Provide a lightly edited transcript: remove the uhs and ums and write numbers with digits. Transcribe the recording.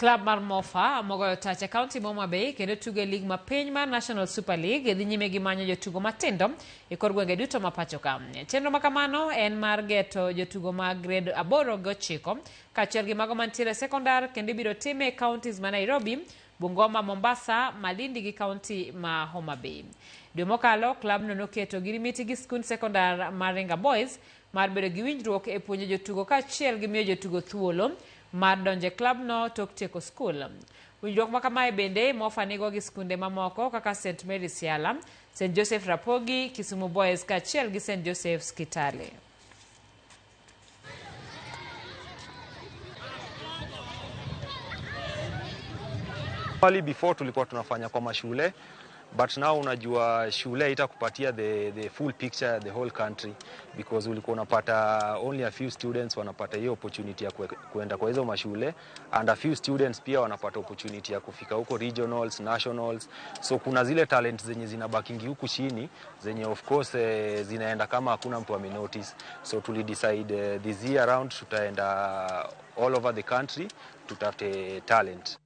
Club mar MOFA mogoyo tach e County Homa Bay kendo tugo e lig ma piny mar National Super League dhi nyime gi manyo jotugo matindo e kor gwenge duto ma pacho ka. Chenro ma kamano en mar geto jotugo mag grade 8 gi 9 kaachiel gi mago mantiere sekondar kendo ibiro time e counties ma Nairobi, Bungoma, Mombasa, Malindi gi County ma Homa Bay. Dwe mokalo klab no noketo girimiti gi skund sekondar mar Ringa Boys mar bedo gi winjruok e puonjo jotugo kaachiel gi miyo jotugo thuolo mar donje klab no tok tieko skul. Winjruok ma kamae bende MOFA nigo gi skunde mamoko kaka St. Mary's Yala, St. Joseph Rapogi, Kisumu Boys kaachiel gi St. Joseph's Kitale. Before tulikuwa tunafanya kwa mashule, but now unajua shule itakupatia the full picture the whole country, because ulikuwa unapata only a few students wanapata hiyo opportunity ya kuenda kwa hizo mashule, and a few students pia wanapata opportunity ya kufika huko regionals, nationals. So kuna zile talent zenye zinabakingi huku chini zenye of course zinaenda kama hakuna mtu amenotice. So tulidecide this year around tutaenda all over the country tutafute talent.